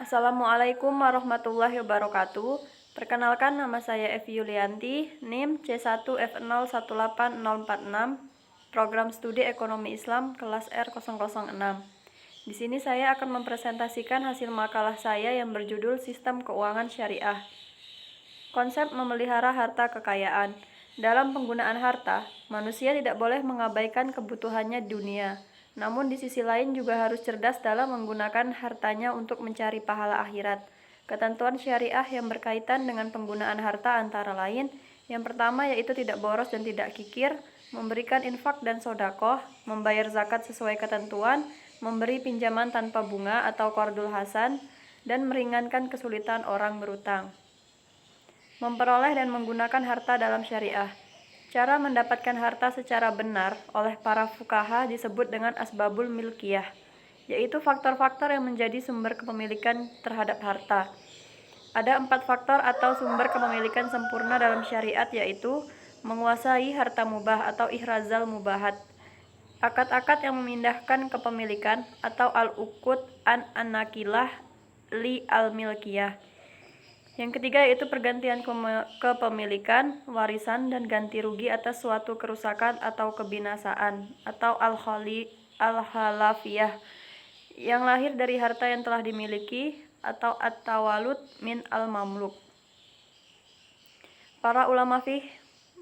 Assalamualaikum warahmatullahi wabarakatuh. Perkenalkan, nama saya Evi Yulianti, NIM C1F018046, Program Studi Ekonomi Islam kelas R006. Di sini saya akan mempresentasikan hasil makalah saya yang berjudul Sistem Keuangan Syariah. Konsep memelihara harta kekayaan. Dalam penggunaan harta, manusia tidak boleh mengabaikan kebutuhannya dunia. Namun di sisi lain juga harus cerdas dalam menggunakan hartanya untuk mencari pahala akhirat. Ketentuan syariah yang berkaitan dengan penggunaan harta antara lain, yang pertama yaitu tidak boros dan tidak kikir, memberikan infak dan sodakoh, membayar zakat sesuai ketentuan, memberi pinjaman tanpa bunga atau qardul hasan, dan meringankan kesulitan orang berutang. Memperoleh dan menggunakan harta dalam syariah. Cara mendapatkan harta secara benar oleh para fuqaha disebut dengan asbabul milkiyah, yaitu faktor-faktor yang menjadi sumber kepemilikan terhadap harta. Ada 4 faktor atau sumber kepemilikan sempurna dalam syariat, yaitu menguasai harta mubah atau ihrazal mubahat, akad-akad yang memindahkan kepemilikan atau al-uqud an-nakilah li al-milkiyah. Yang ketiga yaitu pergantian kepemilikan, warisan, dan ganti rugi atas suatu kerusakan atau kebinasaan, atau al-halafiyah, yang lahir dari harta yang telah dimiliki, atau at-tawalud min al-mamluk. Para ulama fiqh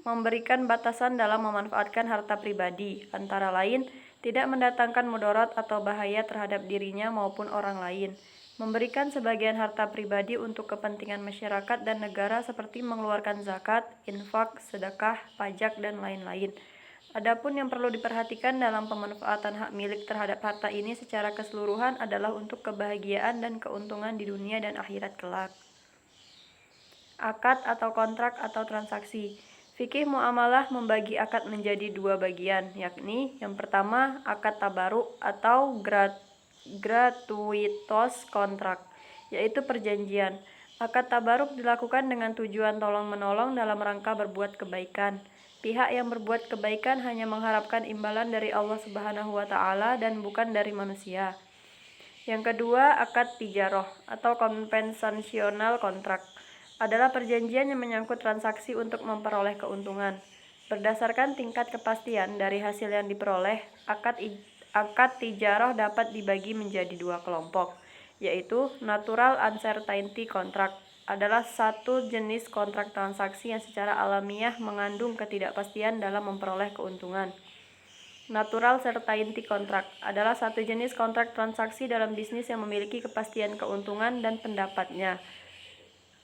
memberikan batasan dalam memanfaatkan harta pribadi, antara lain tidak mendatangkan mudarat atau bahaya terhadap dirinya maupun orang lain, memberikan sebagian harta pribadi untuk kepentingan masyarakat dan negara seperti mengeluarkan zakat, infak, sedekah, pajak, dan lain-lain. Adapun yang perlu diperhatikan dalam pemanfaatan hak milik terhadap harta ini secara keseluruhan adalah untuk kebahagiaan dan keuntungan di dunia dan akhirat kelak. Akad atau kontrak atau transaksi. Fikih muamalah membagi akad menjadi 2 bagian, yakni yang pertama akad tabaruk atau gratuitos kontrak, yaitu perjanjian. Akad tabaruk dilakukan dengan tujuan tolong-menolong dalam rangka berbuat kebaikan. Pihak yang berbuat kebaikan hanya mengharapkan imbalan dari Allah Subhanahu wa Ta'ala dan bukan dari manusia. Yang kedua, akad tijaroh atau kompensasional kontrak adalah perjanjian yang menyangkut transaksi untuk memperoleh keuntungan. Berdasarkan tingkat kepastian dari hasil yang diperoleh, akad tijaroh dapat dibagi menjadi 2 kelompok, yaitu natural uncertainty contract adalah satu jenis kontrak transaksi yang secara alamiah mengandung ketidakpastian dalam memperoleh keuntungan. Natural certainty contract adalah satu jenis kontrak transaksi dalam bisnis yang memiliki kepastian keuntungan dan pendapatnya,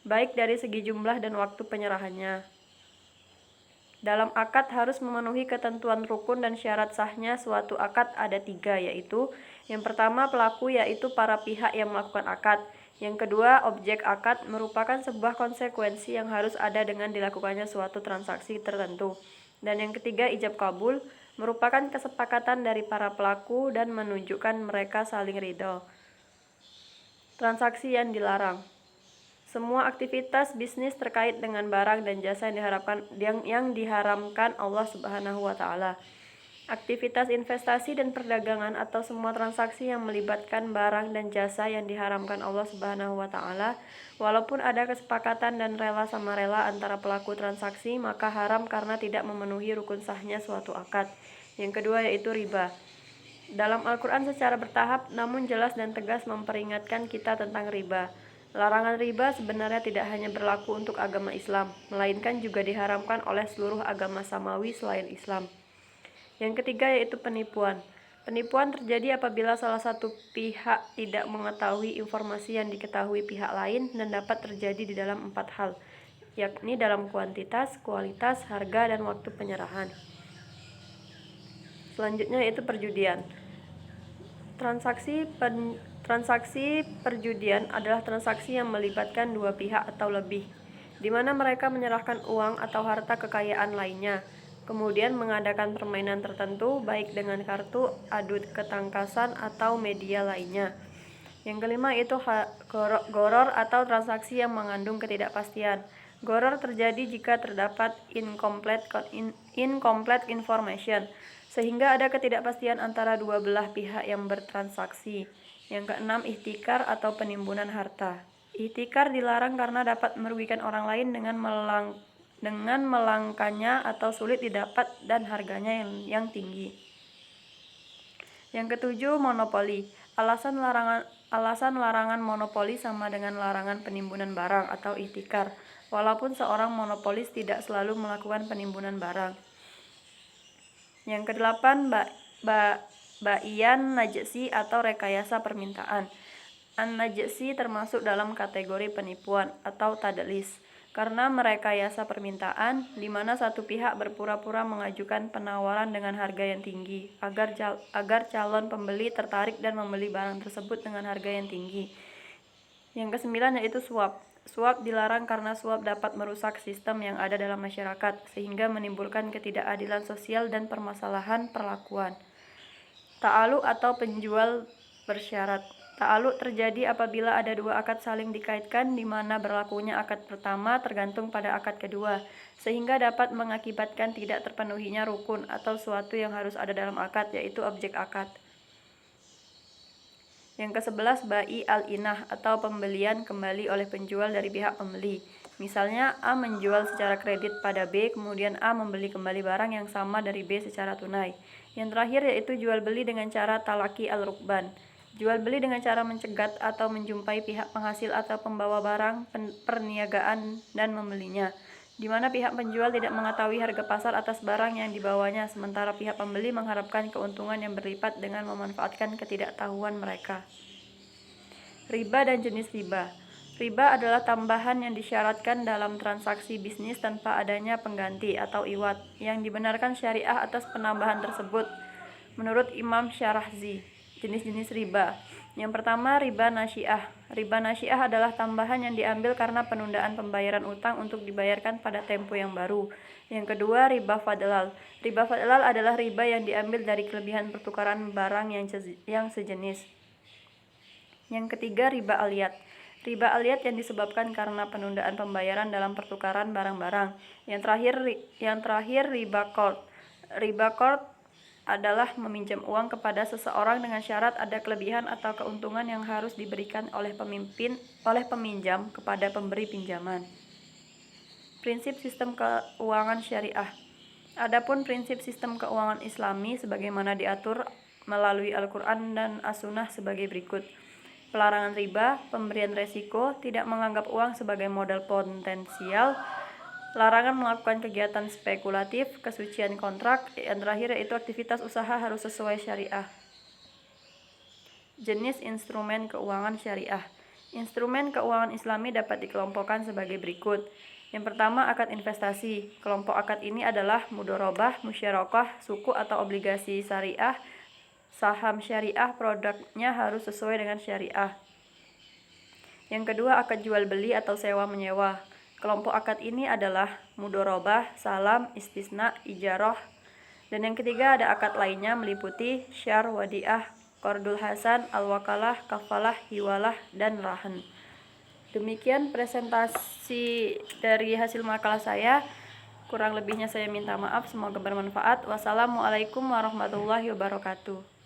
baik dari segi jumlah dan waktu penyerahannya. Dalam akad harus memenuhi ketentuan rukun dan syarat sahnya suatu akad ada 3, yaitu yang pertama pelaku, yaitu para pihak yang melakukan akad. Yang kedua, objek akad merupakan sebuah konsekuensi yang harus ada dengan dilakukannya suatu transaksi tertentu. Dan yang ketiga, ijab kabul merupakan kesepakatan dari para pelaku dan menunjukkan mereka saling ridho. Transaksi yang dilarang. Semua aktivitas bisnis terkait dengan barang dan jasa yang diharamkan Allah Subhanahu wa Ta'ala. Aktivitas investasi dan perdagangan atau semua transaksi yang melibatkan barang dan jasa yang diharamkan Allah Subhanahu wa Ta'ala, walaupun ada kesepakatan dan rela sama rela antara pelaku transaksi, maka haram karena tidak memenuhi rukun sahnya suatu akad. Yang kedua yaitu riba. Dalam Al-Quran secara bertahap namun jelas dan tegas memperingatkan kita tentang riba. Larangan riba sebenarnya tidak hanya berlaku untuk agama Islam, melainkan juga diharamkan oleh seluruh agama samawi selain Islam. Yang ketiga yaitu penipuan. Penipuan terjadi apabila salah satu pihak tidak mengetahui informasi yang diketahui pihak lain dan dapat terjadi di dalam 4 hal, yakni dalam kuantitas, kualitas, harga, dan waktu penyerahan. Selanjutnya yaitu perjudian. Transaksi perjudian adalah transaksi yang melibatkan 2 pihak atau lebih, di mana mereka menyerahkan uang atau harta kekayaan lainnya, kemudian mengadakan permainan tertentu baik dengan kartu, adu ketangkasan, atau media lainnya. Yang kelima itu goror atau transaksi yang mengandung ketidakpastian. Goror terjadi jika terdapat incomplete information, sehingga ada ketidakpastian antara 2 belah pihak yang bertransaksi. Yang keenam, ihtikar atau penimbunan harta. Ihtikar dilarang karena dapat merugikan orang lain dengan melangkanya atau sulit didapat dan harganya yang tinggi. Yang ketujuh, monopoli. Alasan larangan monopoli sama dengan larangan penimbunan barang atau ihtikar, walaupun seorang monopolis tidak selalu melakukan penimbunan barang. Yang kedelapan, ba'ian najsi atau rekayasa permintaan. An-najsi termasuk dalam kategori penipuan atau tadlis karena merekayasa permintaan di mana satu pihak berpura-pura mengajukan penawaran dengan harga yang tinggi agar calon pembeli tertarik dan membeli barang tersebut dengan harga yang tinggi. Yang kesembilan yaitu suap. Suap dilarang karena suap dapat merusak sistem yang ada dalam masyarakat sehingga menimbulkan ketidakadilan sosial dan permasalahan perlakuan. Ta'aluk atau penjual bersyarat. Ta'aluk terjadi apabila ada dua akad saling dikaitkan di mana berlakunya akad pertama tergantung pada akad kedua, sehingga dapat mengakibatkan tidak terpenuhinya rukun atau suatu yang harus ada dalam akad, yaitu objek akad. Yang ke-11, bai al-inah atau pembelian kembali oleh penjual dari pihak pembeli. Misalnya A menjual secara kredit pada B, kemudian A membeli kembali barang yang sama dari B secara tunai. Yang terakhir yaitu jual beli dengan cara talaki al-rukban. Jual beli dengan cara mencegat atau menjumpai pihak penghasil atau pembawa barang perniagaan dan membelinya, di mana pihak penjual tidak mengetahui harga pasar atas barang yang dibawanya, sementara pihak pembeli mengharapkan keuntungan yang berlipat dengan memanfaatkan ketidaktahuan mereka. Riba dan jenis riba. Riba adalah tambahan yang disyaratkan dalam transaksi bisnis tanpa adanya pengganti atau iwat, yang dibenarkan syariah atas penambahan tersebut. Menurut Imam Syarahzi, jenis-jenis riba. Yang pertama, riba nasyiah. Riba nasyiah adalah tambahan yang diambil karena penundaan pembayaran utang untuk dibayarkan pada tempo yang baru. Yang kedua, riba fadlal. Riba fadlal adalah riba yang diambil dari kelebihan pertukaran barang yang sejenis. Yang ketiga, riba aliyat. Riba aliyat yang disebabkan karena penundaan pembayaran dalam pertukaran barang-barang. Yang terakhir riba qard. Riba qard adalah meminjam uang kepada seseorang dengan syarat ada kelebihan atau keuntungan yang harus diberikan oleh peminjam kepada pemberi pinjaman. Prinsip sistem keuangan syariah. Adapun prinsip sistem keuangan Islami sebagaimana diatur melalui Al-Quran dan As-Sunnah sebagai berikut. Pelarangan riba, pemberian resiko, tidak menganggap uang sebagai modal potensial, larangan melakukan kegiatan spekulatif, kesucian kontrak, yang terakhir yaitu aktivitas usaha harus sesuai syariah. Jenis instrumen keuangan syariah. Instrumen keuangan Islami dapat dikelompokkan sebagai berikut. Yang pertama, akad investasi. Kelompok akad ini adalah mudharabah, musyarakah, suku atau obligasi syariah, saham syariah, produknya harus sesuai dengan syariah. Yang kedua, akad jual beli atau sewa menyewa. Kelompok akad ini adalah mudharabah, salam, istisna, ijarah. Dan yang ketiga ada akad lainnya meliputi syar, wadiah, qardul hasan, al-wakalah, kafalah, hiwalah, dan rahan. Demikian presentasi dari hasil makalah saya. Kurang lebihnya saya minta maaf, semoga bermanfaat. Wassalamualaikum warahmatullahi wabarakatuh.